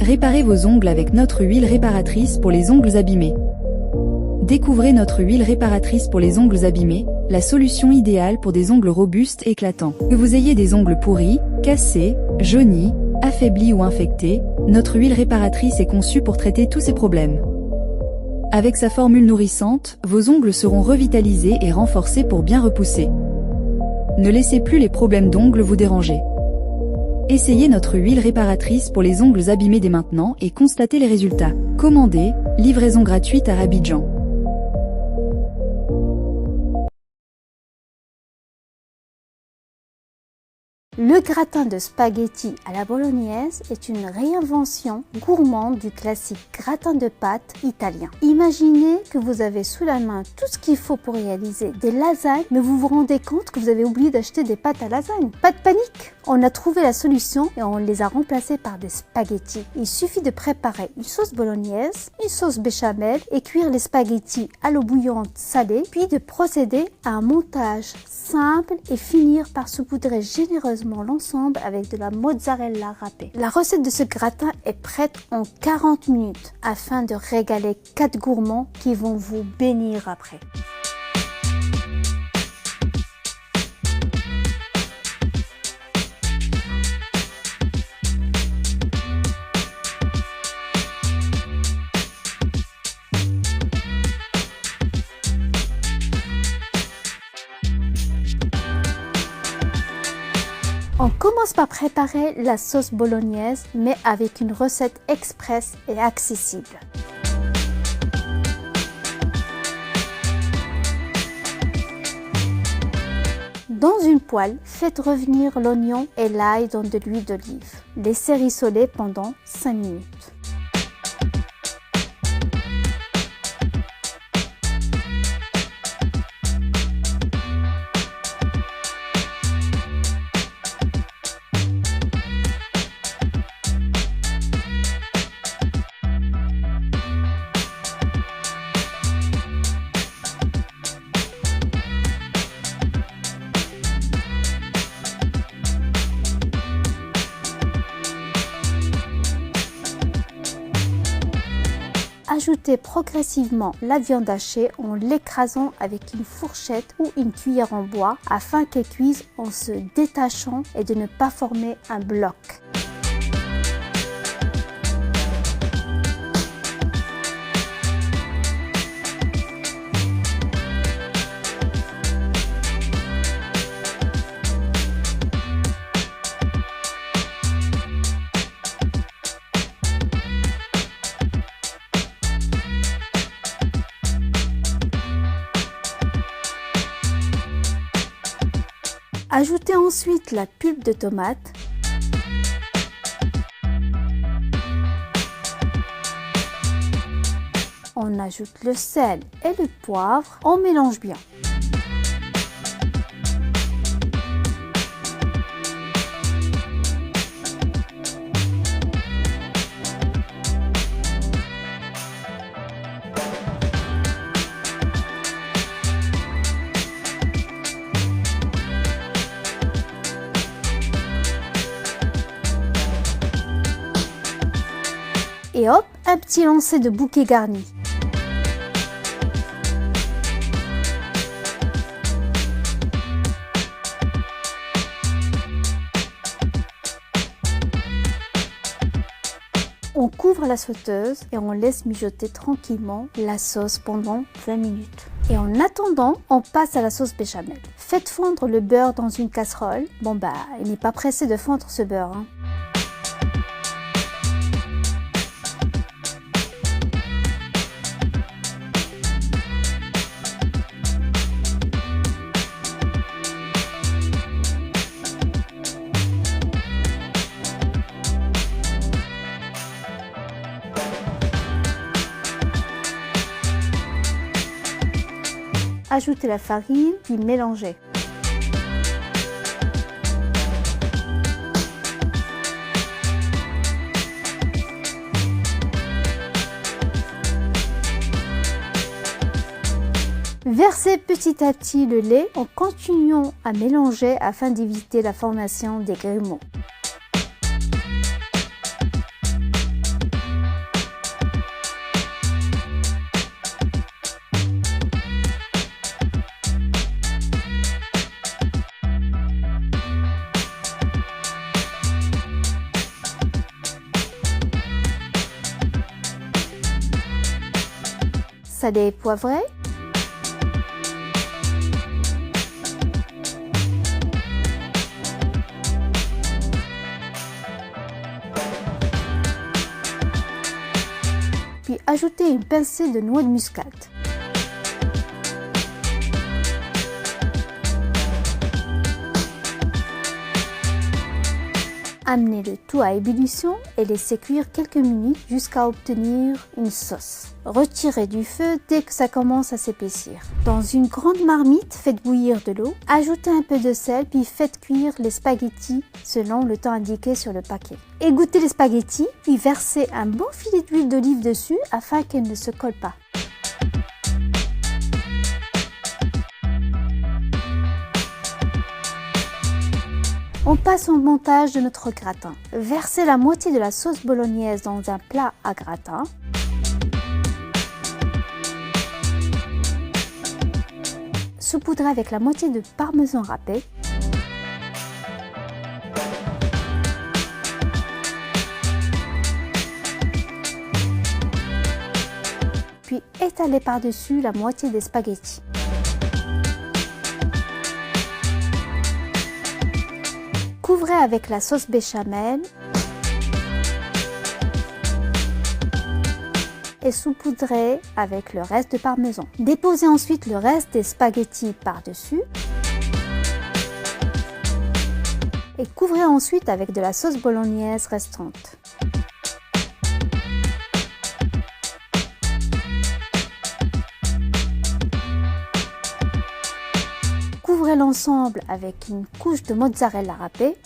Réparez vos ongles avec notre huile réparatrice pour les ongles abîmés. Découvrez notre huile réparatrice pour les ongles abîmés, la solution idéale pour des ongles robustes et éclatants. Que vous ayez des ongles pourris, cassés, jaunis, affaiblis ou infectés, notre huile réparatrice est conçue pour traiter tous ces problèmes. Avec sa formule nourrissante, vos ongles seront revitalisés et renforcés pour bien repousser. Ne laissez plus les problèmes d'ongles vous déranger. Essayez notre huile réparatrice pour les ongles abîmés dès maintenant et constatez les résultats. Commandez, livraison gratuite à Abidjan. Le gratin de spaghettis à la bolognaise est une réinvention gourmande du classique gratin de pâtes italien. Imaginez que vous avez sous la main tout ce qu'il faut pour réaliser des lasagnes, mais vous vous rendez compte que vous avez oublié d'acheter des pâtes à lasagne. Pas de panique! On a trouvé la solution et on les a remplacées par des spaghettis. Il suffit de préparer une sauce bolognaise, une sauce béchamel et cuire les spaghettis à l'eau bouillante salée, puis de procéder à un montage simple et finir par saupoudrer généreusement l'ensemble avec de la mozzarella râpée. La recette de ce gratin est prête en 40 minutes afin de régaler 4 gourmands qui vont vous bénir après. On commence par préparer la sauce bolognaise, mais avec une recette express et accessible. Dans une poêle, faites revenir l'oignon et l'ail dans de l'huile d'olive. Laissez rissoler pendant 5 minutes. Ajoutez progressivement la viande hachée en l'écrasant avec une fourchette ou une cuillère en bois afin qu'elle cuise en se détachant et de ne pas former un bloc. Ajoutez ensuite la pulpe de tomate. On ajoute le sel et le poivre. On mélange bien. Et hop, un petit lancer de bouquet garni. On couvre la sauteuse et on laisse mijoter tranquillement la sauce pendant 20 minutes. Et en attendant, on passe à la sauce béchamel. Faites fondre le beurre dans une casserole. Bon il n'est pas pressé de fondre ce beurre, hein. Ajoutez la farine, puis mélangez. Versez petit à petit le lait en continuant à mélanger afin d'éviter la formation des grumeaux. salé et poivré. Puis ajoutez une pincée de noix de muscade. Amenez le tout à ébullition et laissez cuire quelques minutes jusqu'à obtenir une sauce. Retirez du feu dès que ça commence à s'épaissir. Dans une grande marmite, faites bouillir de l'eau, ajoutez un peu de sel puis faites cuire les spaghettis selon le temps indiqué sur le paquet. Égouttez les spaghettis puis versez un bon filet d'huile d'olive dessus afin qu'elle ne se colle pas. On passe au montage de notre gratin. Versez la moitié de la sauce bolognaise dans un plat à gratin. Saupoudrez avec la moitié de parmesan râpé. Puis étalez par-dessus la moitié des spaghettis. Couvrez avec la sauce béchamel et saupoudrez avec le reste de parmesan. Déposez ensuite le reste des spaghettis par-dessus et couvrez ensuite avec de la sauce bolognaise restante. Couvrez l'ensemble avec une couche de mozzarella râpée.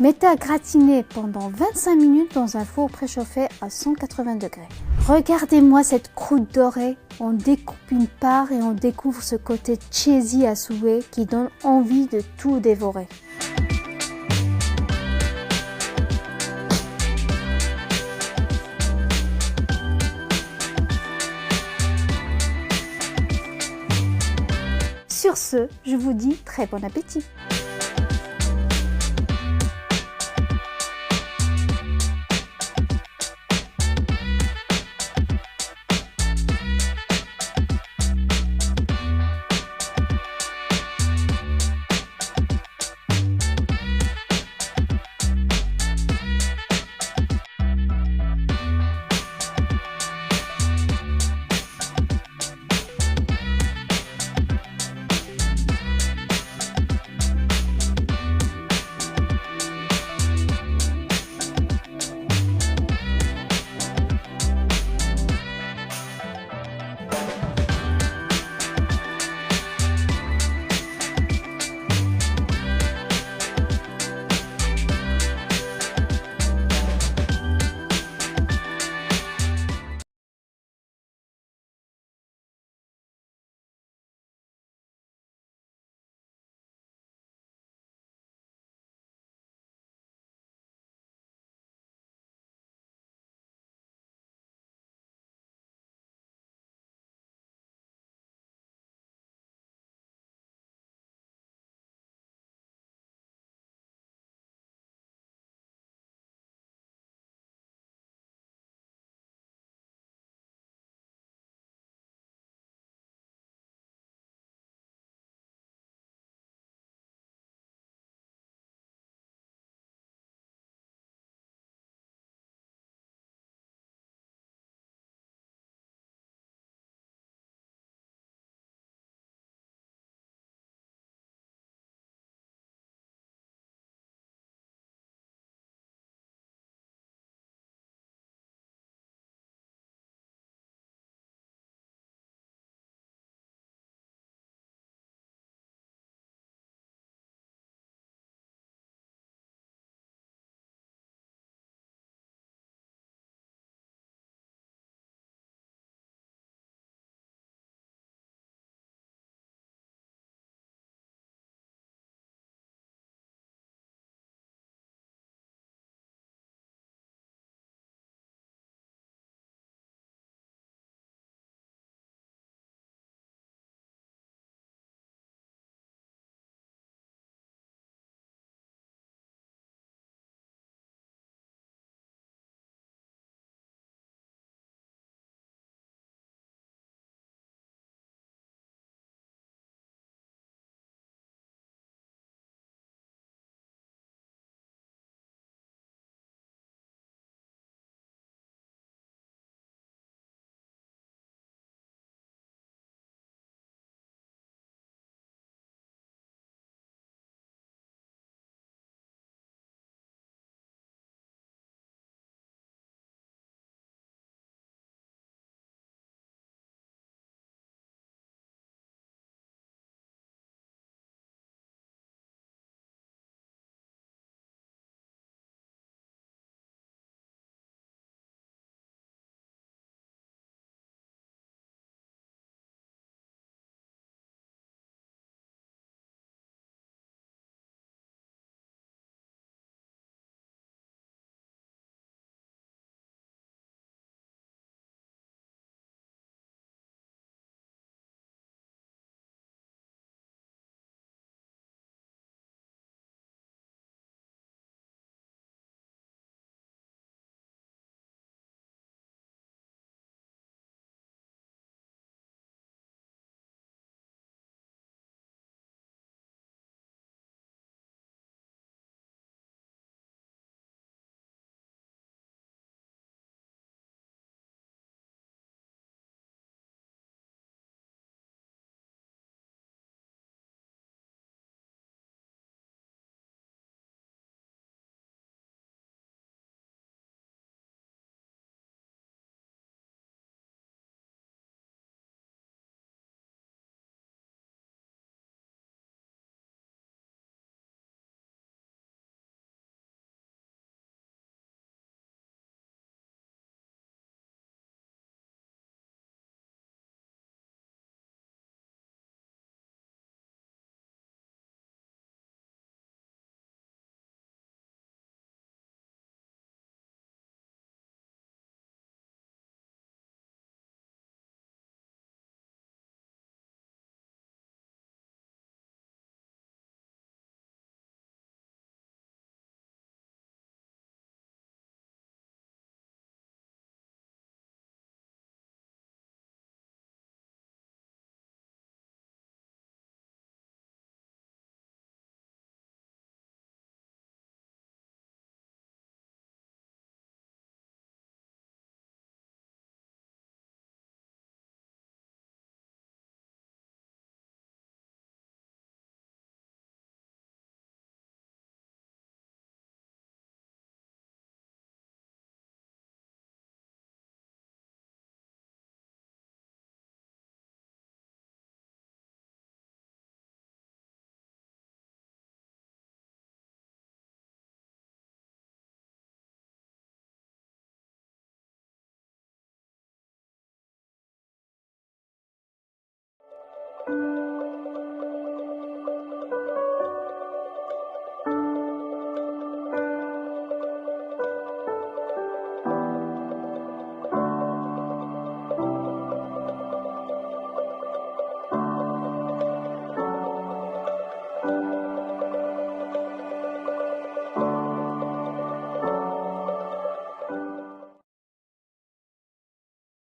Mettez à gratiner pendant 25 minutes dans un four préchauffé à 180 degrés. Regardez-moi cette croûte dorée. On découpe une part et on découvre ce côté cheesy à souhait qui donne envie de tout dévorer. Sur ce, je vous dis très bon appétit.